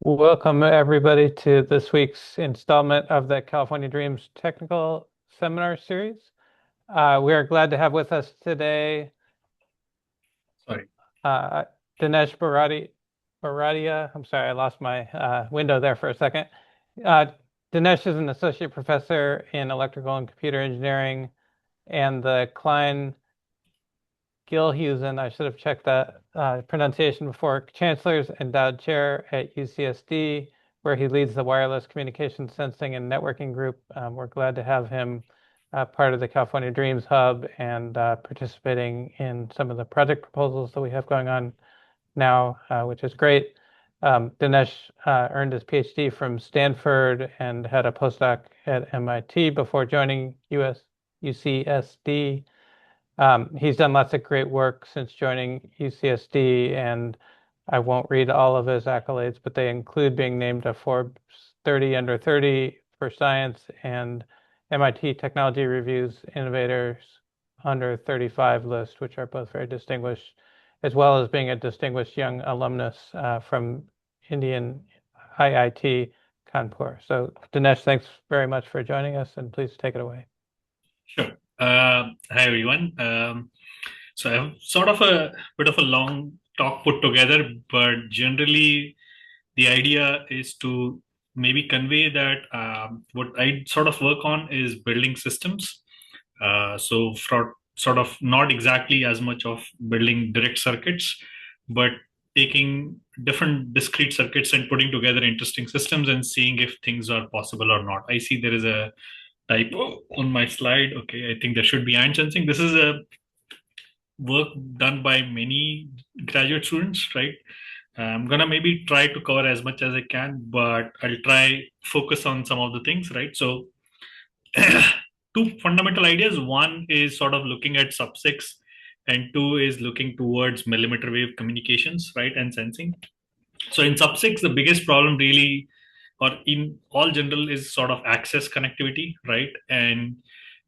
Welcome, everybody, to this week's installment of the California Dreams Technical Seminar Series. We are glad to have with us today Sorry. Dinesh Baradia. I'm sorry, I lost my window there for a second. Uh, Dinesh is an associate professor in electrical and computer engineering and the Klein Gilhusen, I should have checked that pronunciation before, Chancellor's Endowed Chair at UCSD, where he leads the Wireless Communication Sensing and Networking Group. We're glad to have him part of the California Dreams Hub and participating in some of the project proposals that we have going on now, which is great. Dinesh earned his PhD from Stanford and had a postdoc at MIT before joining UCSD. He's done lots of great work since joining UCSD, and I won't read all of his accolades, but they include being named a Forbes 30 under 30 for science and MIT Technology Review's Innovators Under 35 list, which are both very distinguished, as well as being a distinguished young alumnus from Indian IIT Kanpur. So, Dinesh, thanks very much for joining us, and please take it away. Sure. Hi, everyone. So I have sort of a bit of a long talk put together, but generally the idea is to maybe convey that what I sort of work on is building systems. So for sort of not exactly as much of building direct circuits, but taking different discrete circuits and putting together interesting systems and seeing if things are possible or not. I see there is a typo on my slide. Okay, I think there should be hand sensing. This is a work done by many graduate students, right? I'm gonna maybe try to cover as much as I can, but I'll try focus on some of the things, right? So two fundamental ideas. One is sort of looking at sub-6, and two is looking towards millimeter wave communications, right, and sensing. So in sub-6, the biggest problem really, or in all general, is sort of access connectivity, right? And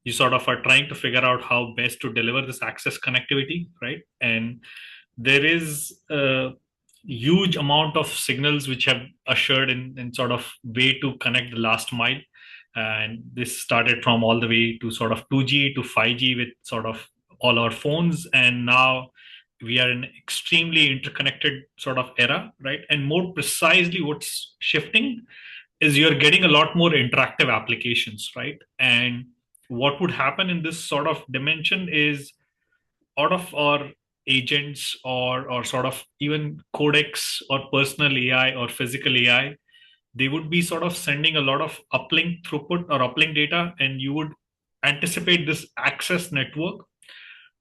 you sort of are trying to figure out how best to deliver this access connectivity, right? And there is a huge amount of signals which have ushered in sort of way to connect the last mile. And this started from all the way to sort of 2G to 5G with sort of all our phones. And now we are in extremely interconnected sort of era, right? And more precisely, what's shifting is you're getting a lot more interactive applications, right? And what would happen in this sort of dimension is out of our agents or sort of even codecs or personal AI or physical AI, they would be sort of sending a lot of uplink throughput or uplink data, and you would anticipate this access network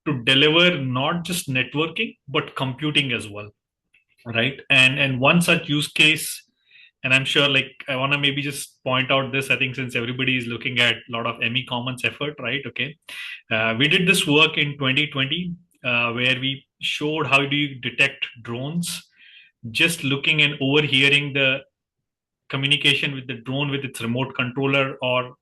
to deliver not just networking but computing as well, right? And one such use case, and I'm sure, like, I want to maybe just point out this, I think, since everybody is looking at a lot of ME Commons effort, right? Okay, we did this work in 2020 where we showed how do you detect drones just looking and overhearing the communication with the drone with its remote controller or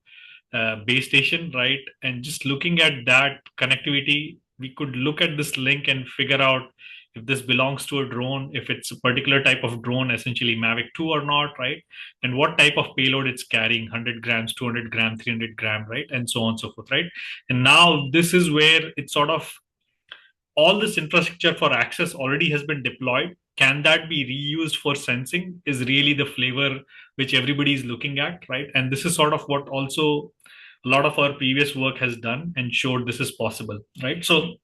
base station, right? And just looking at that connectivity, we could look at this link and figure out if this belongs to a drone, if it's a particular type of drone, essentially Mavic 2 or not, right? And what type of payload it's carrying, 100 grams, 200 gram, 300 gram, right? And so on and so forth, right? And now this is where it's sort of all this infrastructure for access already has been deployed. Can that be reused for sensing is really the flavor which everybody is looking at, right? And this is sort of what also a lot of our previous work has done and showed this is possible, right? So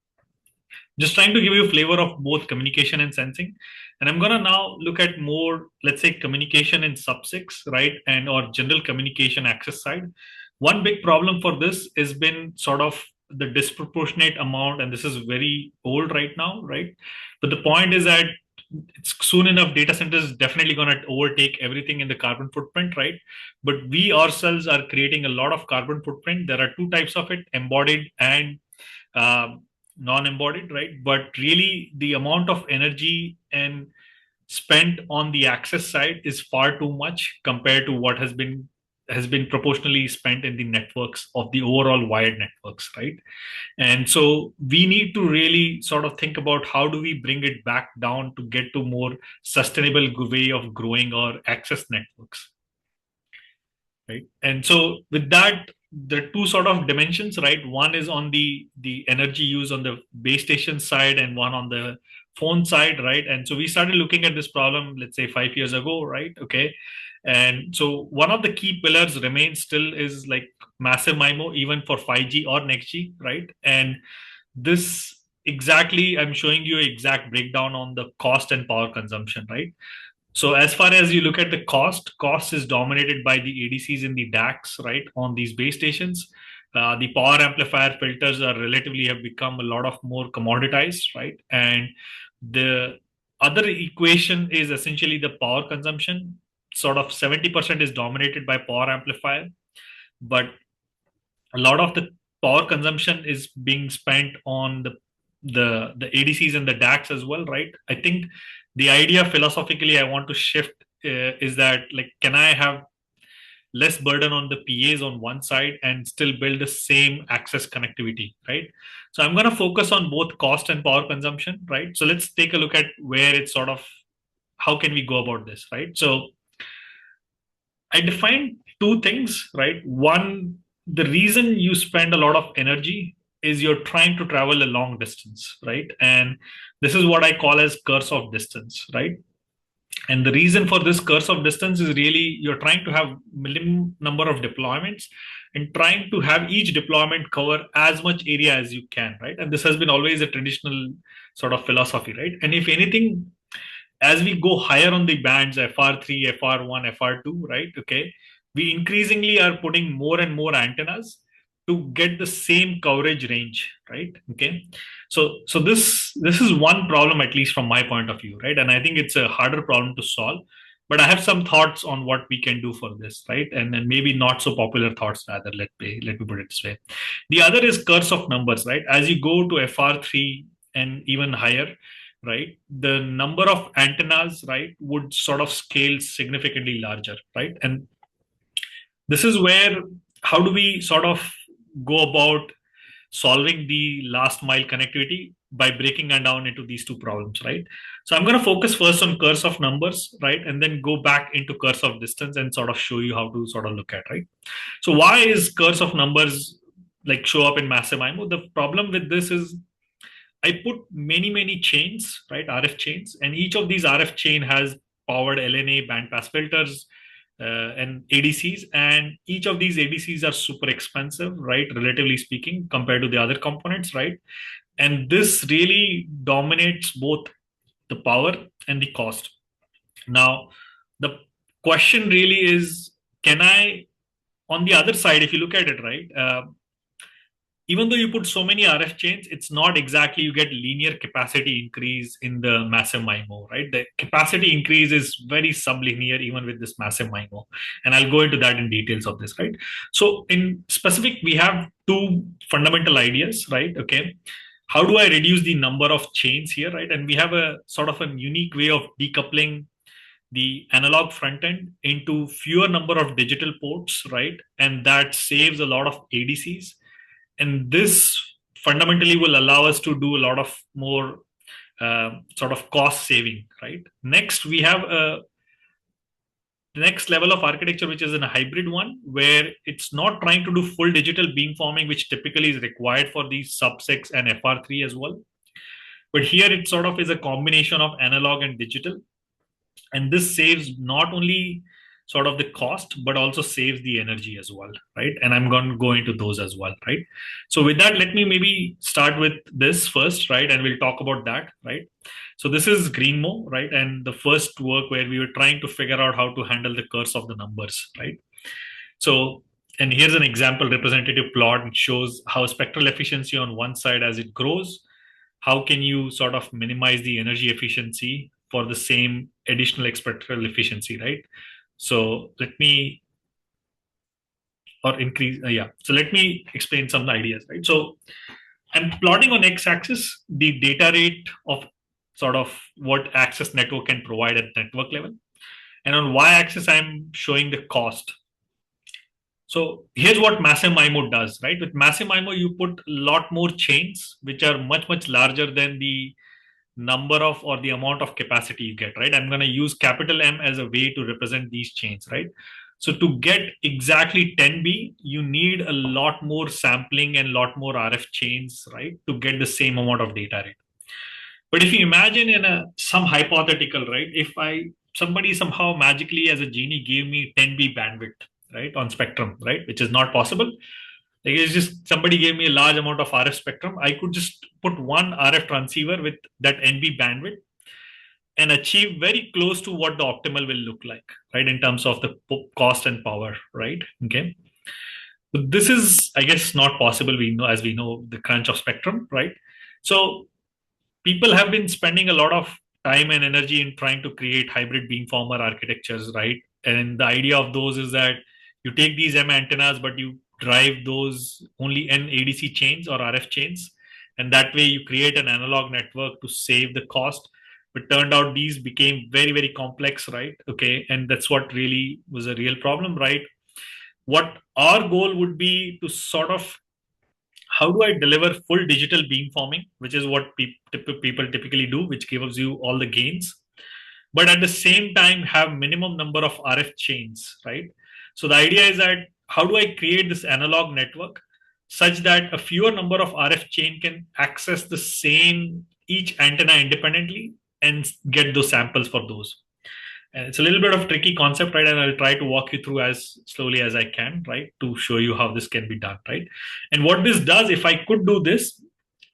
just trying to give you a flavor of both communication and sensing. And I'm going to now look at more, let's say, communication in sub-6, right? And or general communication access side. One big problem for this has been sort of the disproportionate amount, and this is very old right now, right? But the point is that it's soon enough data centers definitely going to overtake everything in the carbon footprint, right? But we ourselves are creating a lot of carbon footprint. There are two types of it: embodied and um, non-embodied, right? But really, the amount of energy and spent on the access side is far too much compared to what has been has been proportionally spent in the networks of the overall wired networks, right? And so we need to really sort of think about how do we bring it back down to get to more sustainable way of growing our access networks, right? And so with that, the two sort of dimensions, right? One is on the energy use on the base station side, and one on the phone side, right? And so we started looking at this problem, let's say 5 years ago, right? Okay. And so one of the key pillars remains still is like massive MIMO, even for 5G or NextG, right? And this exactly, I'm showing you exact breakdown on the cost and power consumption, right? So as far as you look at the cost is dominated by the ADCs in the DACs, right, on these base stations. The power amplifier filters are relatively have become a lot of more commoditized, right? And the other equation is essentially the power consumption. Sort of 70% is dominated by power amplifier, but a lot of the power consumption is being spent on the ADCs and the DACs as well, right? I think the idea philosophically I want to shift is that like, can I have less burden on the PAs on one side and still build the same access connectivity, right? So I'm going to focus on both cost and power consumption, right? So let's take a look at where it's sort of how can we go about this, right? So I defined two things, right? One, the reason you spend a lot of energy is you're trying to travel a long distance, right? And this is what I call as curse of distance, right? And the reason for this curse of distance is really you're trying to have minimum number of deployments and trying to have each deployment cover as much area as you can, right? And this has been always a traditional sort of philosophy, right? And if anything, as we go higher on the bands FR3, FR1, FR2, right? Okay, we increasingly are putting more and more antennas to get the same coverage range, right? Okay, so this is one problem, at least from my point of view, right? And I think it's a harder problem to solve, but I have some thoughts on what we can do for this, right? And then maybe not so popular thoughts rather. Let me put it this way. The other is curse of numbers, right? As you go to FR3 and even higher, right, the number of antennas, right, would sort of scale significantly larger, right? And this is where how do we sort of go about solving the last mile connectivity by breaking it down into these two problems, right? So I'm going to focus first on curse of numbers, right, and then go back into curse of distance and sort of show you how to sort of look at, right? So why is curse of numbers like show up in massive MIMO? The problem with this is I put many chains, right? RF chains, and each of these RF chain has powered LNA bandpass filters and ADCs, and each of these ADCs are super expensive, right? Relatively speaking, compared to the other components, right? And this really dominates both the power and the cost. Now, the question really is, can I, on the other side, if you look at it, right? Even though you put so many RF chains, it's not exactly you get linear capacity increase in the massive MIMO, right? The capacity increase is very sublinear even with this massive MIMO. And I'll go into that in details of this, right? So in specific, we have two fundamental ideas, right? Okay. How do I reduce the number of chains here, right? And we have a sort of a unique way of decoupling the analog front end into fewer number of digital ports, right? And that saves a lot of ADCs, and this fundamentally will allow us to do a lot of more sort of cost saving, right? Next, we have the next level of architecture, which is in a hybrid one, where it's not trying to do full digital beamforming, which typically is required for these sub-6 and FR3 as well. But here it sort of is a combination of analog and digital. And this saves not only sort of the cost but also saves the energy as well, right? And I'm going to go into those as well, right? So with that, let me maybe start with this first, right? And we'll talk about that, right? So this is GreenMO, right? And the first work where we were trying to figure out how to handle the curse of the numbers, right? So, and here's an example representative plot which shows how spectral efficiency on one side, as it grows, how can you sort of minimize the energy efficiency for the same additional spectral efficiency, right? So let me, or increase, yeah. So let me explain some ideas, right? So I'm plotting on x-axis the data rate of sort of what access network can provide at network level. And on y-axis, I'm showing the cost. So here's what Massive MIMO does, right? With Massive MIMO, you put a lot more chains, which are much, much larger than the number of or the amount of capacity you get, right? I'm going to use capital M as a way to represent these chains, right? So to get exactly 10B, you need a lot more sampling and a lot more RF chains, right? To get the same amount of data rate. But if you imagine in some hypothetical, right? If somebody somehow magically as a genie gave me 10B bandwidth, right, on spectrum, right, which is not possible. Like it's just somebody gave me a large amount of RF spectrum. I could just put one RF transceiver with that NB bandwidth and achieve very close to what the optimal will look like, right, in terms of the cost and power, right? Okay. But this is, I guess, not possible. We know, as we know, the crunch of spectrum, right? So people have been spending a lot of time and energy in trying to create hybrid beamformer architectures, right? And the idea of those is that you take these M antennas, but you drive those only N ADC chains or RF chains. And that way you create an analog network to save the cost. But turned out these became very, very complex, right? Okay. And that's what really was a real problem, right? What our goal would be to sort of how do I deliver full digital beamforming, which is what people typically do, which gives you all the gains, but at the same time have minimum number of RF chains, right? So the idea is that how do I create this analog network such that a fewer number of RF chain can access the same each antenna independently and get those samples for those. And it's a little bit of a tricky concept, right? And I'll try to walk you through as slowly as I can, right? To show you how this can be done, right? And what this does, if I could do this,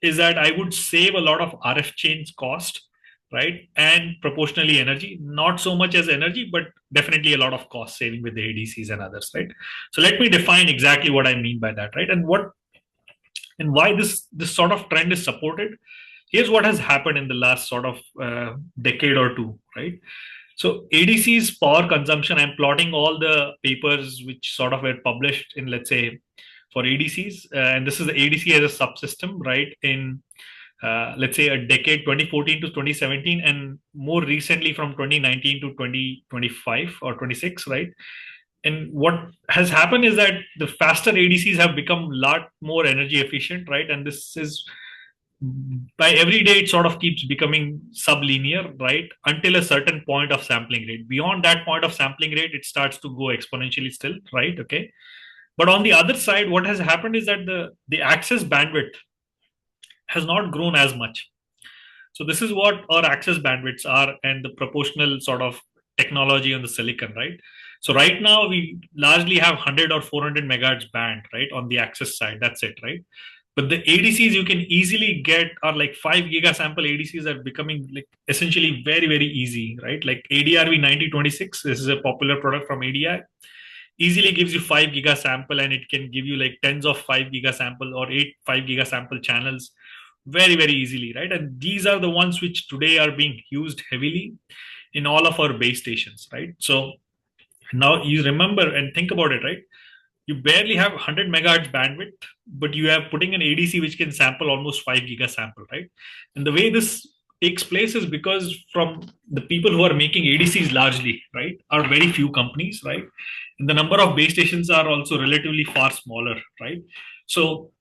is that I would save a lot of RF chains cost, right? And proportionally energy, not so much as energy, but definitely a lot of cost saving with the ADCs and others, right? So let me define exactly what I mean by that, right? And why this sort of trend is supported. Here's what has happened in the last sort of decade or two, right? So ADC's power consumption, I'm plotting all the papers which sort of were published in, let's say, for ADCs, and this is the ADC as a subsystem, right? In let's say a decade, 2014 to 2017, and more recently from 2019 to 2025 or 26, right? And what has happened is that the faster ADCs have become a lot more energy efficient, right? And this is by every day it sort of keeps becoming sublinear, right, until a certain point of sampling rate. Beyond that point of sampling rate it starts to go exponentially still, right? Okay. But on the other side, what has happened is that the access bandwidth has not grown as much. So this is what our access bandwidths are and the proportional sort of technology on the silicon, right? So right now we largely have 100 or 400 megahertz band, right, on the access side. That's it, right? But the ADCs you can easily get are like 5 gigasample ADCs are becoming like essentially very, very easy, right? Like ADRV 9026, this is a popular product from ADI, easily gives you 5 gigasample and it can give you like tens of 5 gigasample or 5 gigasample channels very, very easily, right? And these are the ones which today are being used heavily in all of our base stations, right? So now you remember and think about it, right? You barely have 100 megahertz bandwidth, but you are putting an ADC which can sample almost 5 gigasample, right? And the way this takes place is because from the people who are making ADCs largely, right, are very few companies, right? And the number of base stations are also relatively far smaller, right? So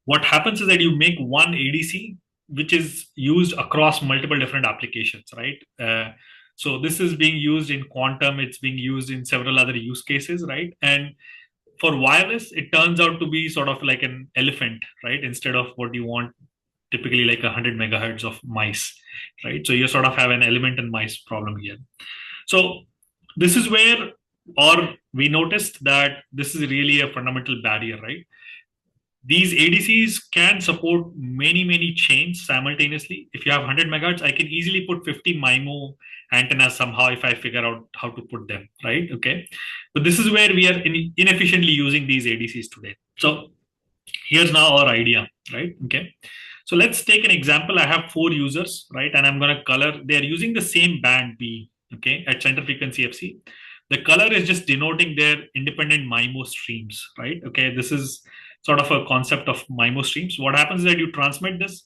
what happens is that you make one ADC which is used across multiple different applications, right? So this is being used in quantum, it's being used in several other use cases, right? And for wireless, it turns out to be sort of like an elephant, right? Instead of what you want, typically like 100 megahertz of mice, right? So you sort of have an element and mice problem here. So this is where, or we noticed that this is really a fundamental barrier, right? These ADCs can support many, many chains simultaneously. If you have 100 megahertz, I can easily put 50 MIMO antennas somehow if I figure out how to put them, right? Okay. But this is where we are inefficiently using these ADCs today. So here's now our idea, right? Okay. So let's take an example. I have 4 users, right? And I'm going to color, they're using the same band B, okay, at center frequency FC. The color is just denoting their independent MIMO streams, right? Okay. This is sort of a concept of MIMO streams. What happens is that you transmit this.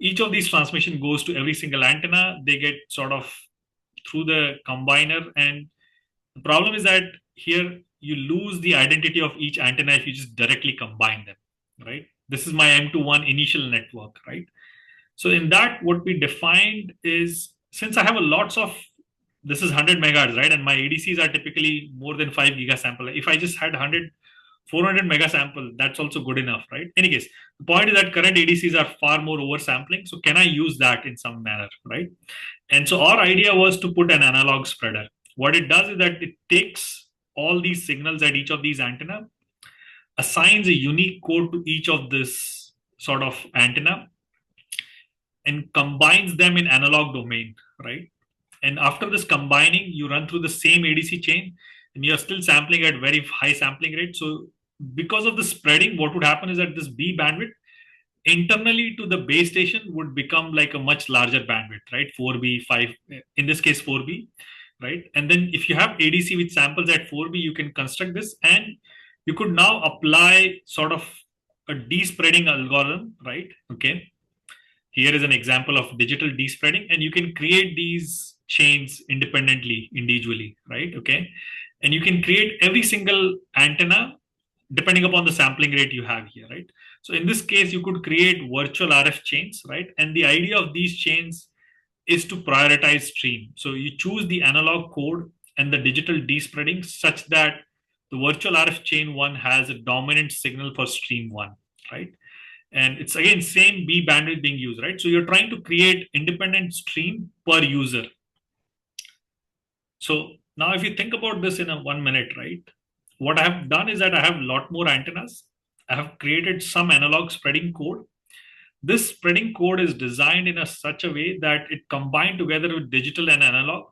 Each of these transmission goes to every single antenna. They get sort of through the combiner. And the problem is that here you lose the identity of each antenna if you just directly combine them, right? This is my M21 initial network, right? So in that, what we defined is, since I have a lots of, this is 100 megahertz, right? And my ADCs are typically more than 5 giga sample. If I just had 100, 400 mega sample, that's also good enough, right? In any case, the point is that current ADCs are far more oversampling. So can I use that in some manner, right? And so our idea was to put an analog spreader. What it does is that it takes all these signals at each of these antenna, assigns a unique code to each of this sort of antenna, and combines them in analog domain, right? And after this combining, you run through the same ADC chain, and you're still sampling at very high sampling rate. So because of the spreading, what would happen is that this B bandwidth internally to the base station would become like a much larger bandwidth, right? 4B, 5, in this case 4B, right? And then if you have ADC with samples at 4B, you can construct this, and you could now apply sort of a despreading algorithm, right? Okay. Here is an example of digital despreading, and you can create these chains independently, individually, right? Okay. And you can create every single antenna depending upon the sampling rate you have here, right? So in this case, you could create virtual RF chains, right? And the idea of these chains is to prioritize stream. So you choose the analog code and the digital despreading such that the virtual RF chain one has a dominant signal for stream one, right? And it's again same B bandwidth being used, right? So you're trying to create independent stream per user. So now if you think about this in a 1 minute, right? What I have done is that I have a lot more antennas. I have created some analog spreading code. This spreading code is designed in such a way that it combined together with digital and analog,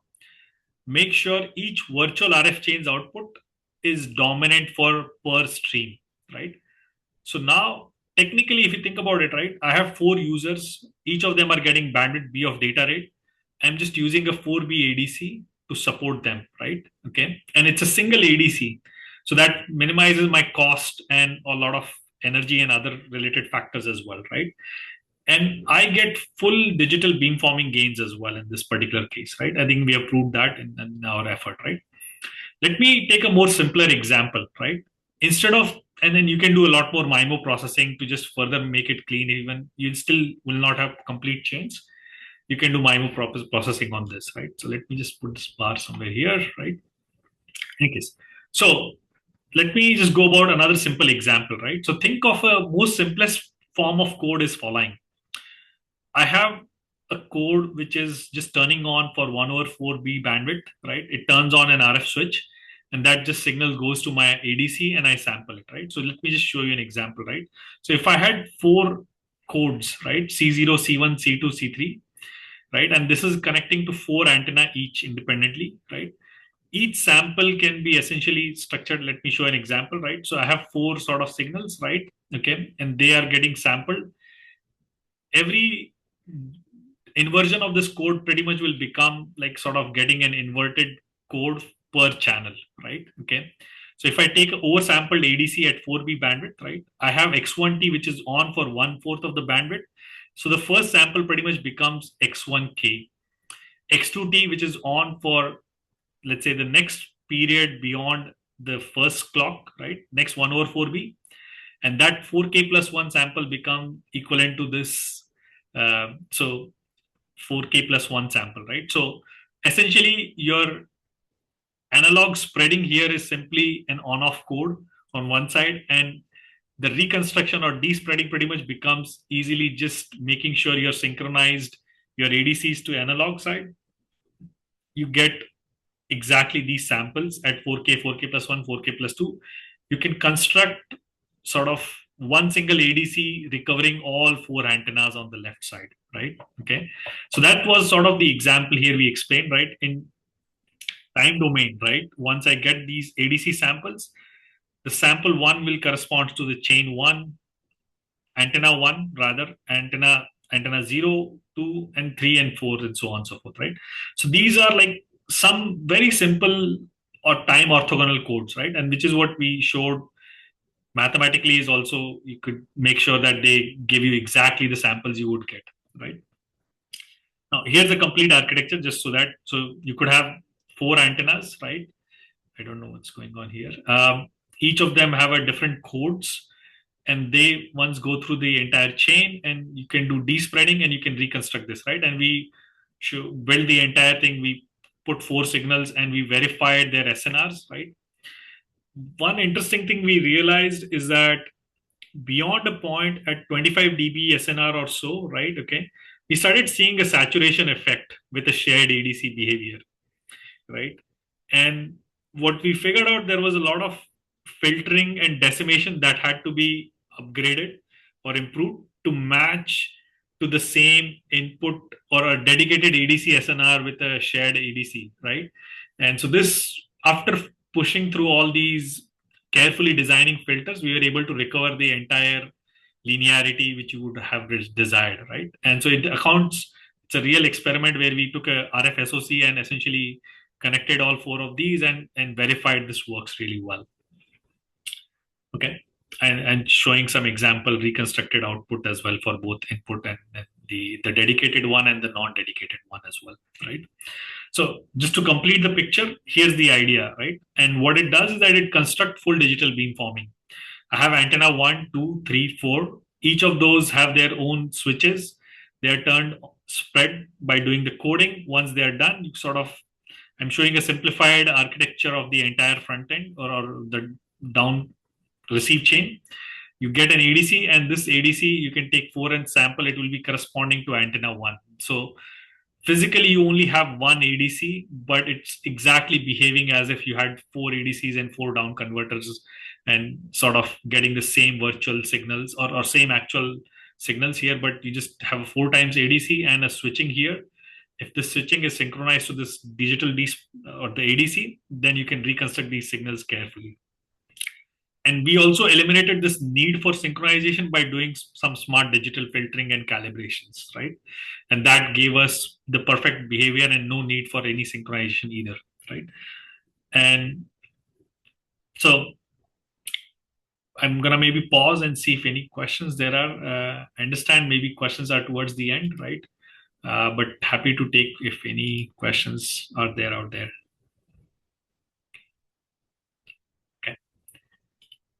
make sure each virtual RF chain's output is dominant for per stream, right? So now, technically, if you think about it, right, I have 4 users. Each of them are getting bandwidth B of data rate. I'm just using a 4B ADC to support them, right? Okay. And it's a single ADC. So that minimizes my cost and a lot of energy and other related factors as well, right? And I get full digital beamforming gains as well in this particular case, right? I think we have proved that in our effort, right? Let me take a more simpler example, right? Instead of, and then you can do a lot more MIMO processing to just further make it clean. Even you still will not have complete chains. You can do MIMO processing on this, right? So let me just put this bar somewhere here, right? In case. So let me just go about another simple example, right? So think of a most simplest form of code is following. I have a code which is just turning on for 1/4B bandwidth, right? It turns on an RF switch, and that just signal goes to my ADC and I sample it, right? So let me just show you an example, right? So if I had 4 codes, right? C0, C1, C2, C3, right? And this is connecting to 4 antenna each independently, right? Each sample can be essentially structured. Let me show an example, right? So I have 4 sort of signals, right? Okay. And they are getting sampled. Every inversion of this code pretty much will become like sort of getting an inverted code per channel, right? Okay. So if I take oversampled ADC at 4B bandwidth, right, I have X1T, which is on for 1/4 of the bandwidth. So the first sample pretty much becomes X1K. X2T, which is on for, let's say, the next period beyond the first clock, right? Next 1/4B. And that 4K plus 1 sample become equivalent to this. So 4K plus 1 sample, right? So essentially your analog spreading here is simply an on-off code on one side, and the reconstruction or despreading pretty much becomes easily just making sure you're synchronized your ADCs to analog side. You get exactly these samples at 4K, 4K plus 1, 4K plus 2. You can construct sort of one single ADC recovering all 4 antennas on the left side, right? Okay. So that was sort of the example here we explained, right? In time domain, right? Once I get these ADC samples, the sample 1 will correspond to the chain 1, antenna 1 rather, antenna 0, 2, and 3, and 4, and so on and so forth, right? So these are like some very simple or time orthogonal codes, right? And which is what we showed mathematically is also, you could make sure that they give you exactly the samples you would get, right? Now, here's the complete architecture just so that, so you could have 4 antennas, right? I don't know what's going on here. Each of them have a different codes, and they once go through the entire chain, and you can do despreading and you can reconstruct this, right? And we should build the entire thing. We put 4 signals and we verified their SNRs, right? One interesting thing we realized is that beyond a point at 25 dB SNR or so, right? Okay, we started seeing a saturation effect with a shared ADC behavior, right? And what we figured out, there was a lot of filtering and decimation that had to be upgraded or improved to match to the same input or a dedicated ADC SNR with a shared ADC, right? And so this, after pushing through all these carefully designing filters, we were able to recover the entire linearity which you would have desired, right? And so it accounts, it's a real experiment where we took a RF SoC and essentially connected all 4 of these and verified this works really well. Okay. And showing some example reconstructed output as well for both input and the dedicated one and the non-dedicated one as well, right? So just to complete the picture, here's the idea, right? And what it does is that it constructs full digital beamforming. I have antenna 1, 2, 3, 4. Each of those have their own switches. They are turned spread by doing the coding. Once they are done, you sort of, I'm showing a simplified architecture of the entire front end or the down receive chain. You get an ADC, and this ADC you can take 4 and sample. It will be corresponding to antenna 1. So physically you only have one ADC, but it's exactly behaving as if you had 4 ADCs and 4 down converters, and sort of getting the same virtual signals or same actual signals here, but you just have a 4 times ADC and a switching here. If the switching is synchronized to this digital or the ADC, then you can reconstruct these signals carefully. And we also eliminated this need for synchronization by doing some smart digital filtering and calibrations, right? And that gave us the perfect behavior and no need for any synchronization either, right? And so I'm gonna maybe pause and see if any questions there are. I understand maybe questions are towards the end, right? But happy to take if any questions are there out there. Okay.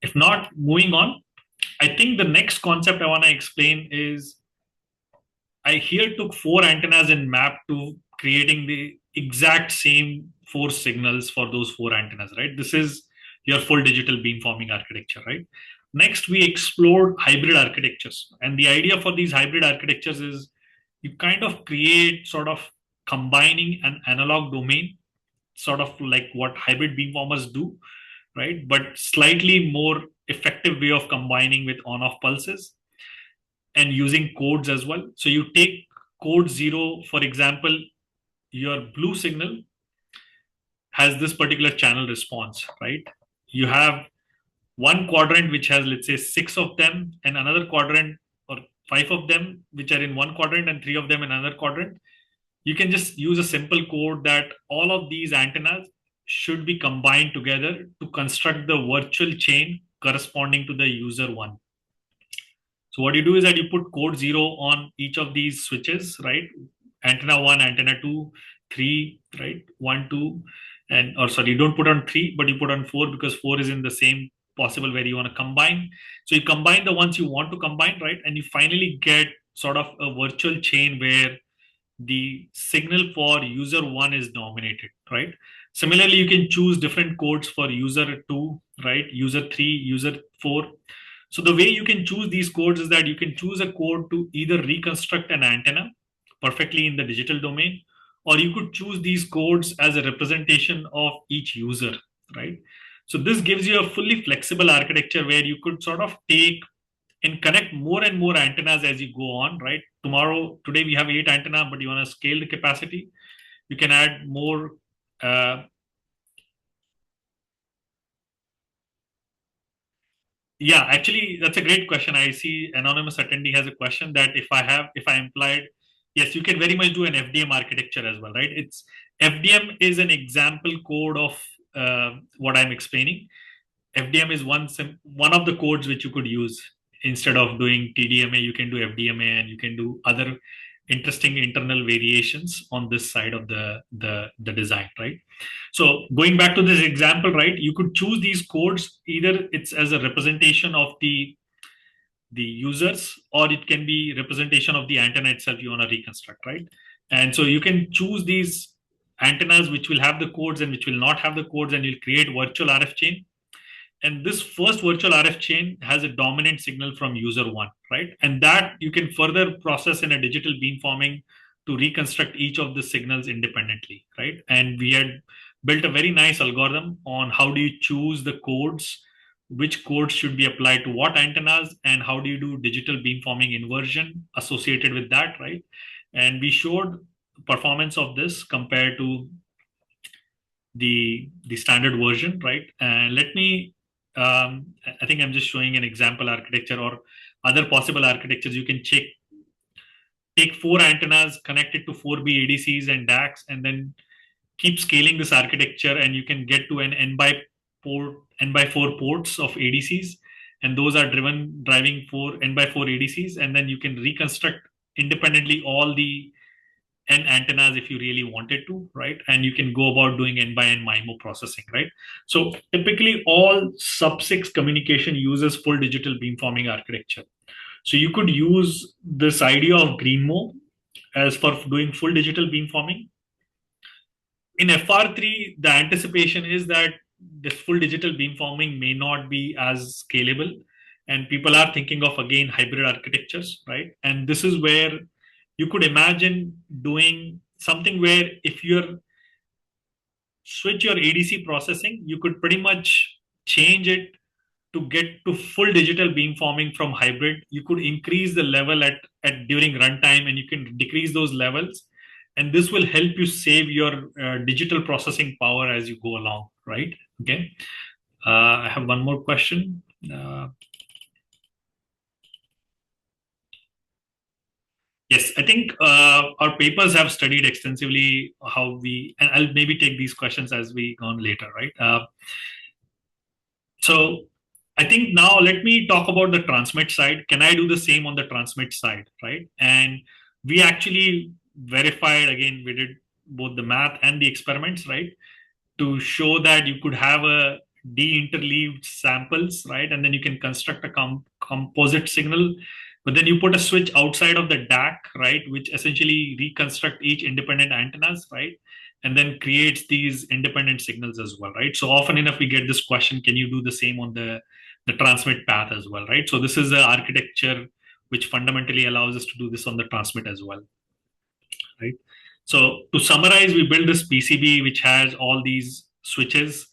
If not, moving on. I think the next concept I want to explain is I here took 4 antennas and mapped to creating the exact same 4 signals for those 4 antennas, right? This is your full digital beamforming architecture, right? Next, we explored hybrid architectures. And the idea for these hybrid architectures is you kind of create sort of combining an analog domain, sort of like what hybrid beamformers do, right? But slightly more effective way of combining with on-off pulses and using codes as well. So you take code 0, for example, your blue signal has this particular channel response, right? You have one quadrant which has, let's say, 6 of them, and another quadrant or 5 of them which are in one quadrant and 3 of them in another quadrant. You can just use a simple code that all of these antennas should be combined together to construct the virtual chain corresponding to the user 1. So what you do is that you put code 0 on each of these switches, right? Antenna 1, antenna 2, 3, right? 1, 2, and or sorry, you don't put on 3, but you put on 4 because 4 is in the same possible where you want to combine. So you combine the ones you want to combine, right? And you finally get sort of a virtual chain where the signal for user 1 is dominated, right? Similarly, you can choose different codes for user 2, right? User 3, user 4. So the way you can choose these codes is that you can choose a code to either reconstruct an antenna perfectly in the digital domain, or you could choose these codes as a representation of each user, right? So this gives you a fully flexible architecture where you could sort of take and connect more and more antennas as you go on, right? Today we have 8 antennas, but you want to scale the capacity. You can add more. Yeah, actually, that's a great question. I see anonymous attendee has a question that if I implied, yes, you can very much do an FDM architecture as well, right? FDM is an example code of what I'm explaining. FDM is one of the codes which you could use instead of doing TDMA. You can do FDMA and you can do other interesting internal variations on this side of the design, right? So going back to this example, right, you could choose these codes, either it's as a representation of the users, or it can be representation of the antenna itself you want to reconstruct, right? And so you can choose these antennas which will have the codes and which will not have the codes, and you'll create virtual RF chain. And this first virtual RF chain has a dominant signal from user one, right? And that you can further process in a digital beamforming to reconstruct each of the signals independently, right? And we had built a very nice algorithm on how do you choose the codes, which codes should be applied to what antennas, and how do you do digital beamforming inversion associated with that, right? And we showed performance of this compared to the standard version, right? And let me, I think I'm just showing an example architecture or other possible architectures. You can take four antennas connected to 4B ADCs and DACs, and then keep scaling this architecture, and you can get to an n by 4 ports of ADCs, and those are driving four n by 4 ADCs, and then you can reconstruct independently all the n antennas if you really wanted to, right? And you can go about doing n by n MIMO processing, right? So typically all sub-6 communication uses full digital beamforming architecture. So you could use this idea of GreenMO as for doing full digital beamforming. In FR3, the anticipation is that this full digital beamforming may not be as scalable, and people are thinking of again hybrid architectures, right? And this is where you could imagine doing something where if you're switch your ADC processing, you could pretty much change it to get to full digital beamforming from hybrid. You could increase the level at during runtime, and you can decrease those levels, and this will help you save your digital processing power as you go along, right? Okay. I have one more question. Yes, I think our papers have studied extensively how and I'll maybe take these questions as we go on later, right? So I think now let me talk about the transmit side. Can I do the same on the transmit side, right? And we actually verified, again, we did both the math and the experiments, right? To show that you could have a de-interleaved samples, right? And then you can construct a composite signal, but then you put a switch outside of the DAC, right? Which essentially reconstruct each independent antennas, right? And then creates these independent signals as well, right? So often enough, we get this question, can you do the same on the transmit path as well, right? So this is the architecture which fundamentally allows us to do this on the transmit as well, right? So to summarize, we built this PCB which has all these switches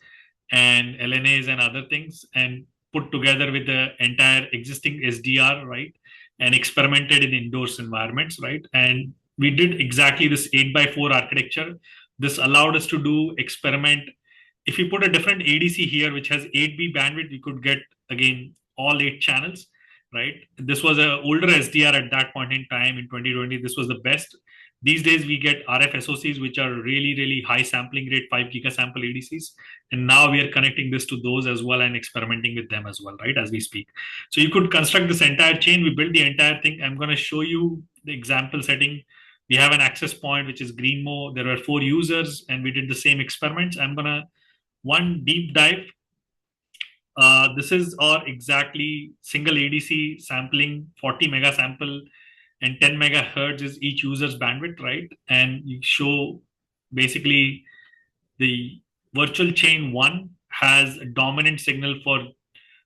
and LNAs and other things, and put together with the entire existing SDR, right? And experimented in indoors environments, right? And we did exactly this 8 by 4 architecture. This allowed us to do experiment. If you put a different ADC here, which has 8B bandwidth, we could get, again, all 8 channels, right? This was an older SDR at that point in time in 2020. This was the best. These days, we get RF SoCs, which are really, really high sampling rate, 5 gigasample ADCs. And now we are connecting this to those as well and experimenting with them as well, right, as we speak. So you could construct this entire chain. We built the entire thing. I'm going to show you the example setting. We have an access point, which is GreenMO. There were 4 users, and we did the same experiments. I'm going to one deep dive. This is our exactly single ADC sampling, 40 mega sample, and 10 megahertz is each user's bandwidth, right? And you show basically the virtual chain 1 has a dominant signal for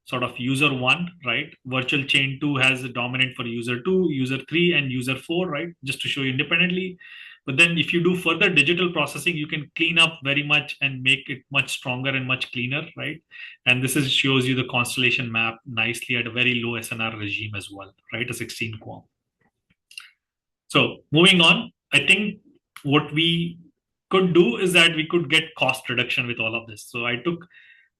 sort of user 1, right? Virtual chain 2 has a dominant for user 2, user 3, and user 4, right? Just to show you independently. But then if you do further digital processing, you can clean up very much and make it much stronger and much cleaner, right? And this shows you the constellation map nicely at a very low SNR regime as well, right? A 16 QAM. So moving on, I think what we could do is that we could get cost reduction with all of this. So I took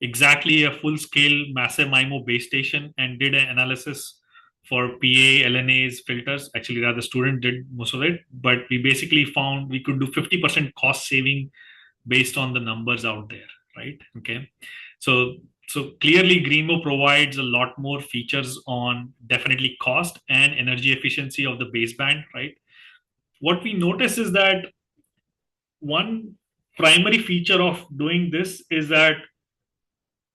exactly a full scale massive MIMO base station and did an analysis for PA, LNAs, filters. Actually, rather, student did most of it, but we basically found we could do 50% cost saving based on the numbers out there, right? Okay. So clearly GreenMO provides a lot more features on definitely cost and energy efficiency of the baseband, right? what we notice is that one primary feature of doing this is that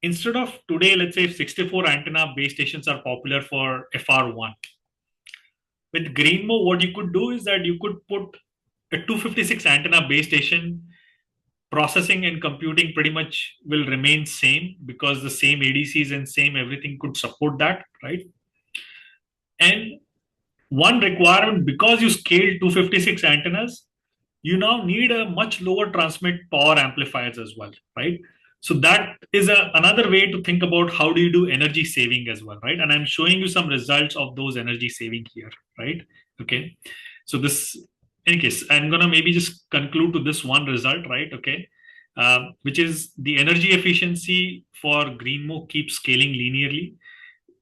instead of today, let's say if 64 antenna base stations are popular for FR1, with GreenMO, what you could do is that you could put a 256 antenna base station. Processing and computing pretty much will remain same because the same ADCs and same everything could support that, right? And one requirement, because you scale 256 antennas, you now need a much lower transmit power amplifiers as well, right? So that is another way to think about how do you do energy saving as well, right? And I'm showing you some results of those energy saving here, right? Okay. So this, in case, I'm gonna maybe just conclude to this one result, right? Okay. Which is the energy efficiency for GreenMO keeps scaling linearly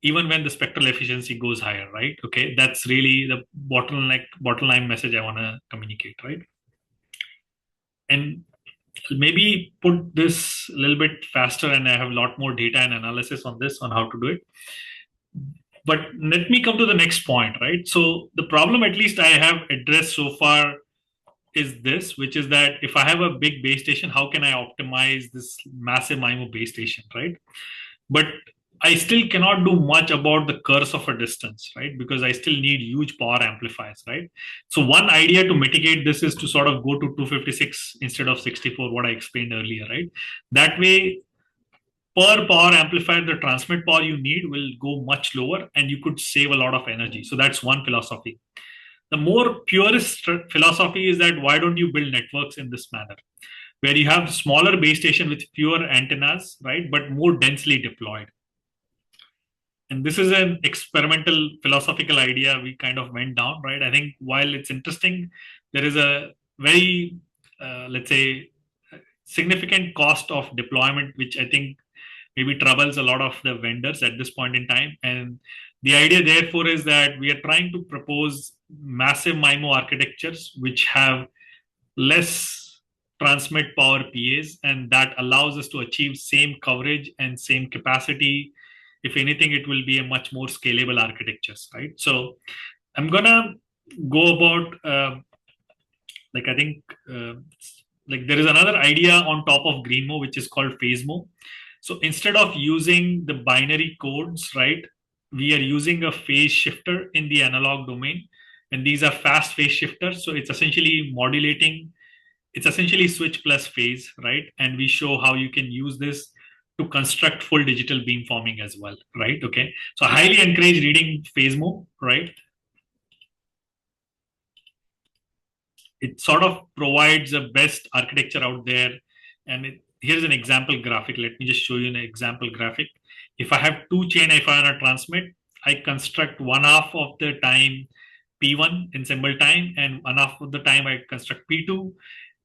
even when the spectral efficiency goes higher, right? Okay, that's really the bottleneck message I want to communicate, right? And maybe put this a little bit faster, and I have a lot more data and analysis on this on how to do it. But let me come to the next point, right? So the problem, at least I have addressed so far, is this, which is that if I have a big base station, how can I optimize this massive MIMO base station, right? But I still cannot do much about the curse of a distance, right? Because I still need huge power amplifiers, right? So one idea to mitigate this is to sort of go to 256 instead of 64, what I explained earlier, right? That way, per power amplifier, the transmit power you need will go much lower and you could save a lot of energy. So that's one philosophy. The more purest philosophy is that why don't you build networks in this manner, where you have smaller base station with fewer antennas, right, but more densely deployed. And this is an experimental philosophical idea we kind of went down, right? I think while it's interesting, there is a very, let's say, significant cost of deployment, which I think maybe troubles a lot of the vendors at this point in time. And the idea, therefore, is that we are trying to propose massive MIMO architectures which have less transmit power PAs, and that allows us to achieve same coverage and same capacity. If anything, it will be a much more scalable architectures, right? So I'm gonna go about I think there is another idea on top of GreenMO which is called PhaseMO. So instead of using the binary codes, right, we are using a phase shifter in the analog domain, and these are fast phase shifters. So it's essentially modulating. It's essentially switch plus phase, right? And we show how you can use this to construct full digital beamforming as well, right? Okay. So I highly encourage reading PhaseMO, right? It sort of provides the best architecture out there. And here's an example graphic. Let me just show you an example graphic. If I have two chain, if I want to transmit, I construct one half of the time P1 in symbol time, and one half of the time I construct P2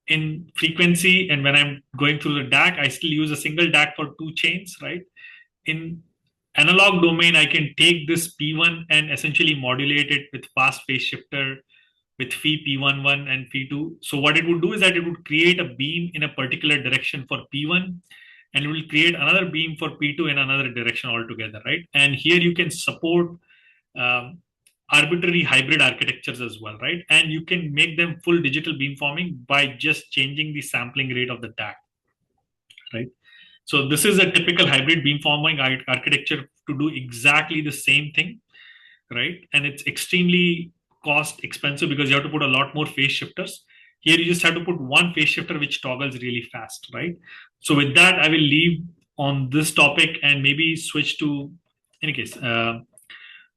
in frequency. And when I'm going through the DAC, I still use a single DAC for two chains, right? In analog domain, I can take this P1 and essentially modulate it with fast phase shifter with phi P11 and phi2. So what it would do is that it would create a beam in a particular direction for P1, and it will create another beam for P2 in another direction altogether, right? And here you can support arbitrary hybrid architectures as well, right? And you can make them full digital beamforming by just changing the sampling rate of the DAC, right? So this is a typical hybrid beamforming architecture to do exactly the same thing, right? And it's extremely cost expensive because you have to put a lot more phase shifters. Here you just have to put one phase shifter which toggles really fast, right? So with that, I will leave on this topic and maybe switch to, in any case,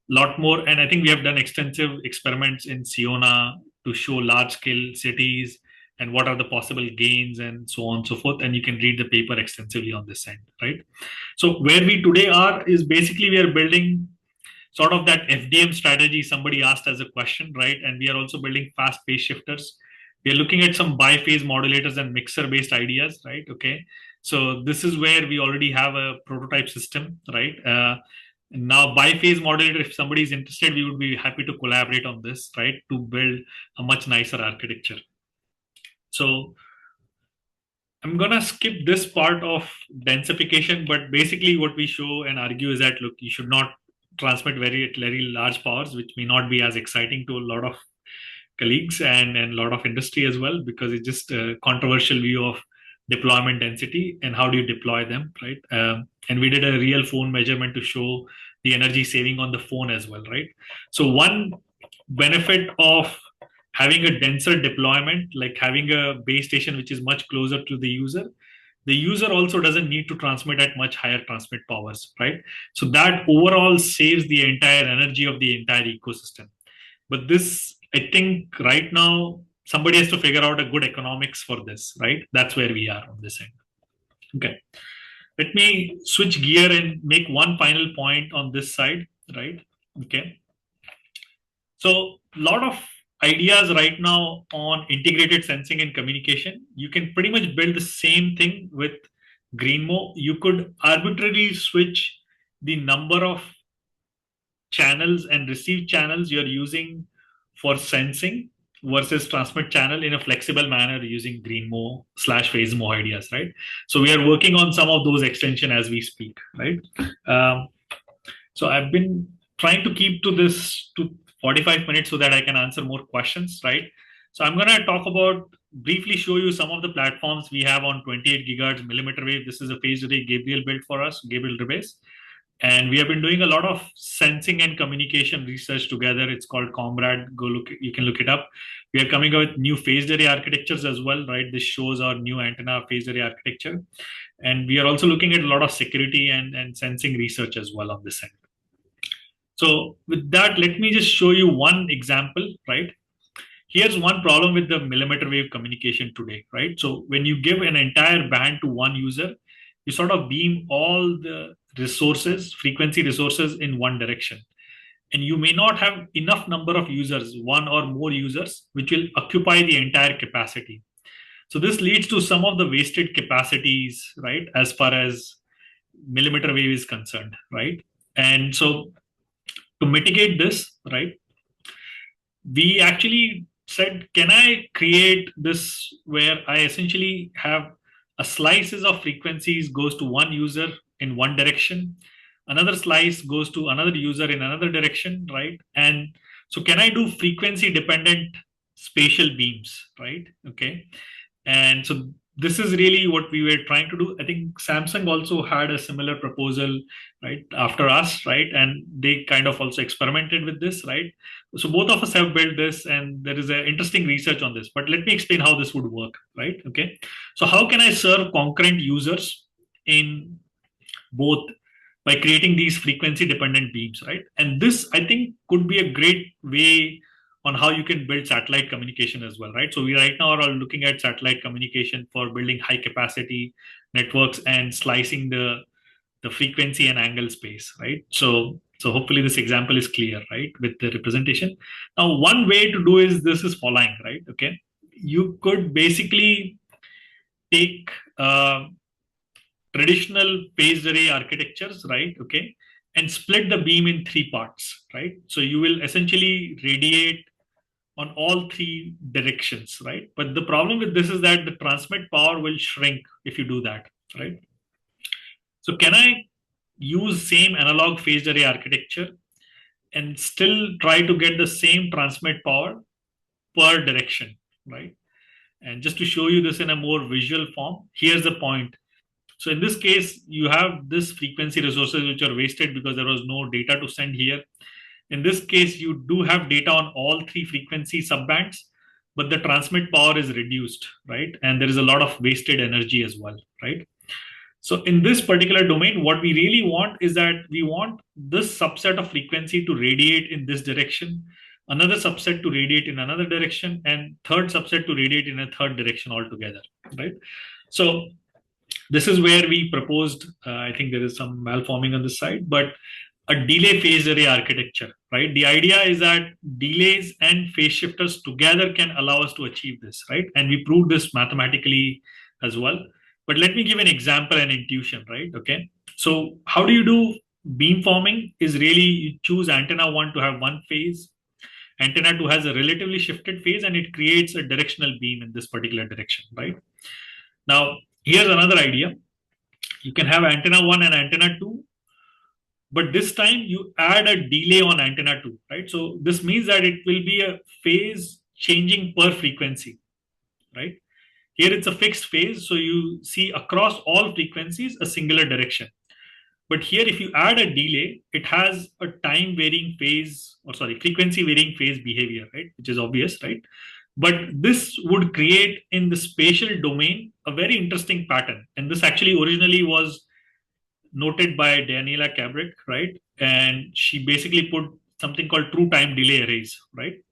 lot more. And I think we have done extensive experiments in Siona to show large scale cities and what are the possible gains and so on and so forth. And you can read the paper extensively on this end, right? So where we today are is basically we are building sort of that FDM strategy somebody asked as a question, right? And we are also building fast phase shifters. We are looking at some biphase modulators and mixer based ideas, right? Okay. So this is where we already have a prototype system, right? Now biphase modulator, if somebody is interested, we would be happy to collaborate on this, right? To build a much nicer architecture. So I'm gonna skip this part of densification, but basically what we show and argue is that, look, you should not transmit very large powers, which may not be as exciting to a lot of colleagues and a lot of industry as well, because it's just a controversial view of deployment density and how do you deploy them, right? And we did a real phone measurement to show the energy saving on the phone as well, right? So one benefit of having a denser deployment, like having a base station which is much closer to the user also doesn't need to transmit at much higher transmit powers, right? So that overall saves the entire energy of the entire ecosystem. But this, I think right now, somebody has to figure out a good economics for this, right? That's where we are on this end. Okay. Let me switch gear and make one final point on this side, right? Okay. So a lot of ideas right now on integrated sensing and communication. You can pretty much build the same thing with GreenMO. You could arbitrarily switch the number of channels and receive channels you're using for sensing versus transmit channel in a flexible manner using GreenMO slash PhaseMO ideas, right? So we are working on some of those extension as we speak, right? So I've been trying to keep to this to 45 minutes so that I can answer more questions, right? So I'm going to talk about, briefly show you some of the platforms we have on 28 gigahertz millimeter wave. This is a phased array Gabriel built for us, Gabriel Rebase. And we have been doing a lot of sensing and communication research together. It's called Comrade. Go look, you can look it up. We are coming out with new phased array architectures as well, right? This shows our new antenna phased array architecture. And we are also looking at a lot of security and sensing research as well on this end. So with that, let me just show you one example, right? Here's one problem with the millimeter wave communication today, right? So when you give an entire band to one user, you sort of beam all the resources, frequency resources in one direction. And you may not have enough number of users, one or more users, which will occupy the entire capacity. So this leads to some of the wasted capacities, right? As far as millimeter wave is concerned, right? And so to mitigate this, right, we actually said, can I create this where I essentially have a slices of frequencies goes to one user in one direction, another slice goes to another user in another direction, right? And so can I do frequency dependent spatial beams, right? Okay. And so this is really what we were trying to do. I think Samsung also had a similar proposal, right, after us, right? And they kind of also experimented with this, right? So both of us have built this, and there is an interesting research on this. But let me explain how this would work, right? Okay. So how can I serve concurrent users in both by creating these frequency dependent beams, right? And this, I think, could be a great way on how you can build satellite communication as well, right? So we right now are all looking at satellite communication for building high capacity networks and slicing the frequency and angle space, right? So hopefully this example is clear, right, with the representation. Now, one way to do is this is following, right? Okay, you could basically take traditional phased array architectures, right? Okay, and split the beam in three parts, right? So you will essentially radiate on all three directions, right? But the problem with this is that the transmit power will shrink if you do that, right? So can I use same analog phased array architecture and still try to get the same transmit power per direction, right? And just to show you this in a more visual form, here's the point. So in this case, you have this frequency resources which are wasted because there was no data to send here. In this case, you do have data on all three frequency subbands, but the transmit power is reduced, right? And there is a lot of wasted energy as well, right? So in this particular domain, what we really want is that we want this subset of frequency to radiate in this direction, another subset to radiate in another direction, and third subset to radiate in a third direction altogether, right? So this is where we proposed, I think there is some malforming on this side, but a delay phased array architecture, right? The idea is that delays and phase shifters together can allow us to achieve this, right? And we proved this mathematically as well. But let me give an example and intuition, right? Okay. So how do you do beamforming is really you choose antenna 1 to have one phase, antenna 2 has a relatively shifted phase, and it creates a directional beam in this particular direction, right? Now, here's another idea. You can have antenna 1 and antenna 2, but this time you add a delay on antenna 2, right? So this means that it will be a phase changing per frequency, right? Here it's a fixed phase, so you see across all frequencies a singular direction. But here, if you add a delay, it has a time varying phase, or sorry, frequency varying phase behavior, right? Which is obvious, right? But this would create in the spatial domain a very interesting pattern. And this actually originally was noted by Daniela Cabrick, right? And she basically put something called true time delay arrays, right?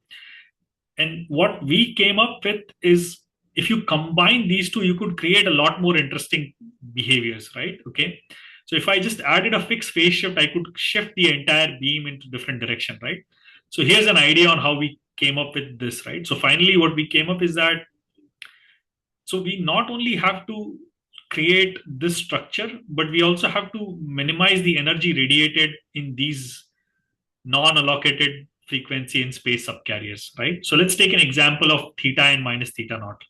And what we came up with is if you combine these two, you could create a lot more interesting behaviors, right? Okay. So if I just added a fixed phase shift, I could shift the entire beam into different direction, right? So here's an idea on how we came up with this, right? So finally, what we came up is that so we not only have to create this structure, but we also have to minimize the energy radiated in these non-allocated frequency and space subcarriers, right? So let's take an example of theta and minus theta naught.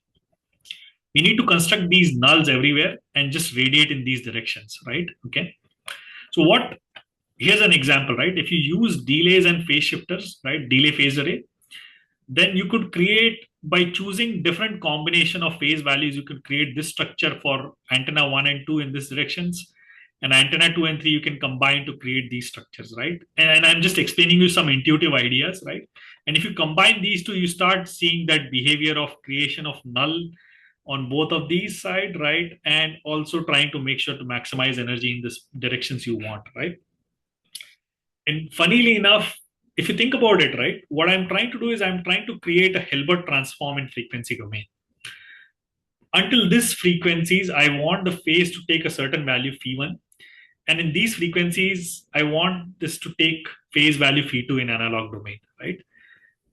We need to construct these nulls everywhere and just radiate in these directions, right? Okay. So here's an example, right? If you use delays and phase shifters, right? Delay phase array, then you could create by choosing different combination of phase values, you could create this structure for antenna 1 and 2 in this directions, and antenna 2 and 3 you can combine to create these structures, right? And I'm just explaining you some intuitive ideas, right? And if you combine these two, you start seeing that behavior of creation of null on both of these side, right? And also trying to make sure to maximize energy in this directions you want, right? And funnily enough, if you think about it, right, what I'm trying to do is I'm trying to create a Hilbert transform in frequency domain. Until this frequencies, I want the phase to take a certain value phi1. And in these frequencies, I want this to take phase value phi2 in analog domain, right?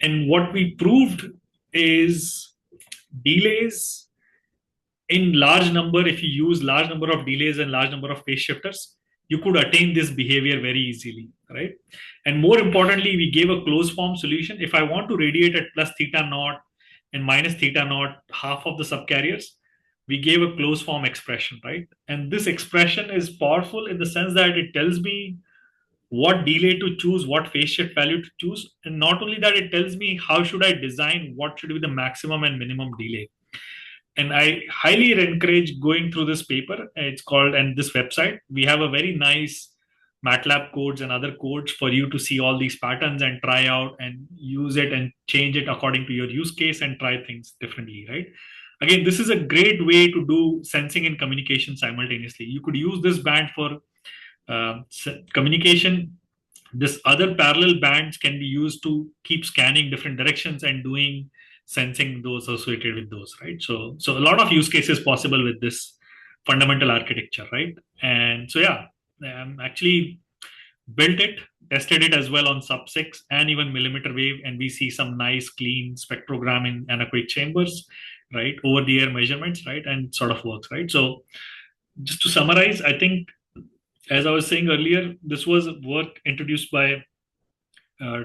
And what we proved is delays in large number, if you use large number of delays and large number of phase shifters, you could attain this behavior very easily, right? And more importantly, we gave a closed form solution. If I want to radiate at plus theta naught and minus theta naught, half of the subcarriers, we gave a closed form expression, right? And this expression is powerful in the sense that it tells me what delay to choose, what phase shift value to choose. And not only that, it tells me how should I design, what should be the maximum and minimum delay. And I highly encourage going through this paper. It's called, and this website, we have a very nice MATLAB codes and other codes for you to see all these patterns and try out and use it and change it according to your use case and try things differently, right? Again, this is a great way to do sensing and communication simultaneously. You could use this band for communication. This other parallel bands can be used to keep scanning different directions and doing sensing those associated with those, right? So a lot of use cases possible with this fundamental architecture, right? And so yeah, actually built it, tested it as well on sub-6 and even millimeter wave, and we see some nice clean spectrogram in anechoic chambers, right? Over the air measurements, right? And sort of works, right? So just to summarize, I think, as I was saying earlier, this was work introduced by uh,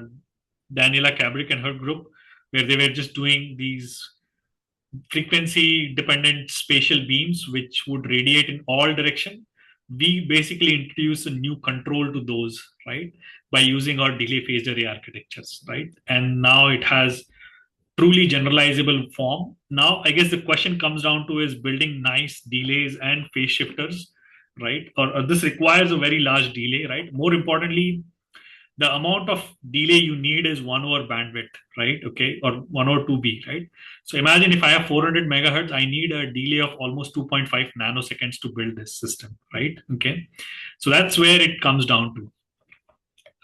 Daniela Cabrick and her group, where they were just doing these frequency dependent spatial beams which would radiate in all direction. We basically introduce a new control to those, right, by using our delay phased array architectures, right? And now it has truly generalizable form. Now I guess the question comes down to is building nice delays and phase shifters, right? Or this requires a very large delay, right? More importantly, the amount of delay you need is 1 over bandwidth, right? Okay, or 1 over 2b, right? So imagine if I have 400 megahertz, I need a delay of almost 2.5 nanoseconds to build this system, right? Okay, so that's where it comes down to,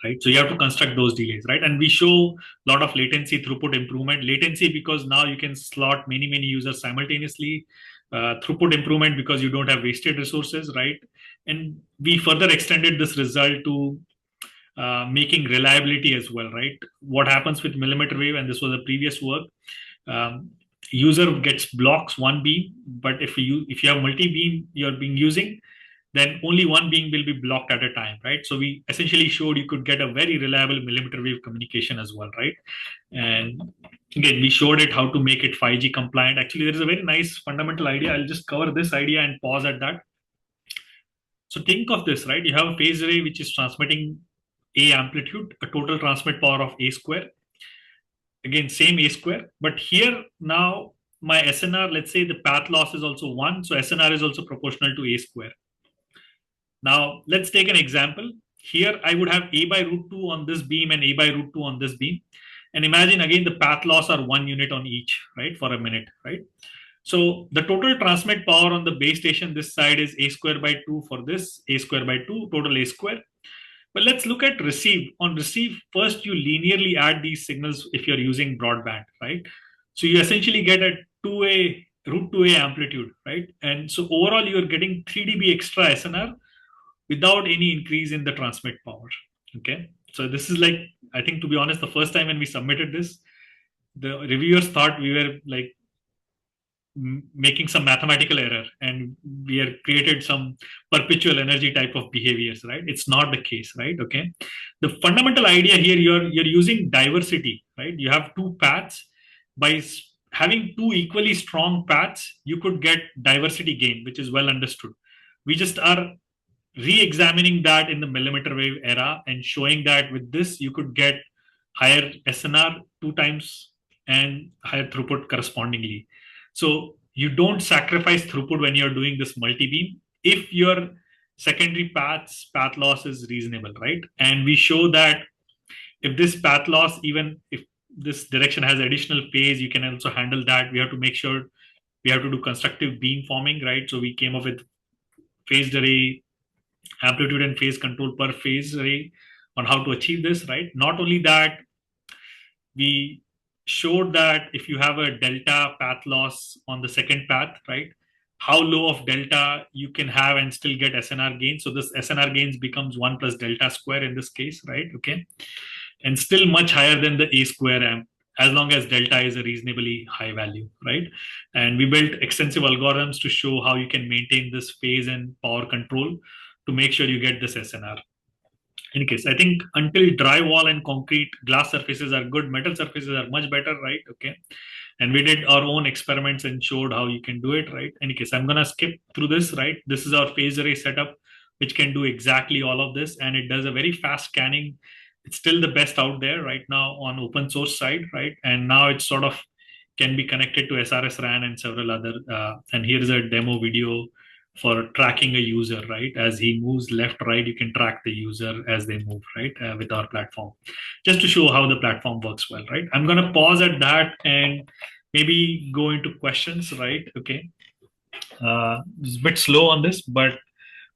right? So you have to construct those delays, right? And we show a lot of latency throughput improvement. Latency because now you can slot many users simultaneously. Throughput improvement because you don't have wasted resources, right? And we further extended this result to making reliability as well, right? What happens with millimeter wave, and this was a previous work, user gets blocks one beam, but if you have multi beam you're being using, then only one beam will be blocked at a time, right? So we essentially showed you could get a very reliable millimeter wave communication as well, right? And again, we showed it how to make it 5G compliant. Actually, there is a very nice fundamental idea. I'll just cover this idea and pause at that. So think of this, right? You have a phase array which is transmitting A amplitude, a total transmit power of A square. again, same a square, but here now my SNR, let's say the path loss is also 1, so SNR is also proportional to a square. Now let's take an example. Here I would have a by root 2 on this beam and a by root 2 on this beam. And imagine again the path loss are 1 unit on each, right, for a minute, right? So the total transmit power on the base station this side is a square by 2 for this, a square by 2, total a square. But let's look at receive. On receive, first you linearly add these signals if you're using broadband, right? So you essentially get a 2a root 2a amplitude, right? And so overall you're getting 3 dB extra SNR without any increase in the transmit power. Okay. So this is like, I think to be honest, the first time when we submitted this, the reviewers thought we were like making some mathematical error and we have created some perpetual energy type of behaviors, right? It's not the case, right? Okay. The fundamental idea here, you're using diversity, right? You have two paths. By having two equally strong paths, you could get diversity gain, which is well understood. We just are re-examining that in the millimeter wave era and showing that with this you could get higher SNR 2 times and higher throughput correspondingly. So you don't sacrifice throughput when you're doing this multi-beam if your secondary path loss is reasonable, right? And we show that if this path loss, even if this direction has additional phase, you can also handle that. We have to make sure we have to do constructive beam forming, right? So we came up with phased array, amplitude and phase control per phase array on how to achieve this, right? Not only that, we showed that if you have a delta path loss on the second path, right, how low of delta you can have and still get SNR gain. So this SNR gains becomes 1 plus delta square in this case, right? Okay. And still much higher than the A square amp, as long as delta is a reasonably high value, right? And we built extensive algorithms to show how you can maintain this phase and power control to make sure you get this SNR. In any case, I think until drywall and concrete glass surfaces are good, metal surfaces are much better, right? Okay. And we did our own experiments and showed how you can do it, right? In any case, I'm gonna skip through this, right? This is our phase array setup, which can do exactly all of this, and it does a very fast scanning. It's still the best out there right now on open source side, right? And now it's sort of can be connected to SRS RAN and several other. And here's a demo video for tracking a user, right? As he moves left, right, you can track the user as they move, right, with our platform, just to show how the platform works well, right? I'm going to pause at that and maybe go into questions, right? Okay. It's a bit slow on this, but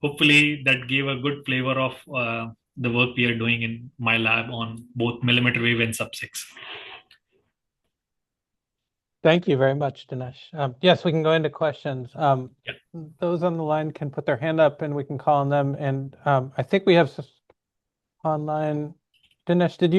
hopefully that gave a good flavor of the work we are doing in my lab on both millimeter wave and sub-6. Thank you very much, Dinesh. Yes, we can go into questions. Yeah. Those on the line can put their hand up and we can call on them. And I think we have online. Dinesh, did you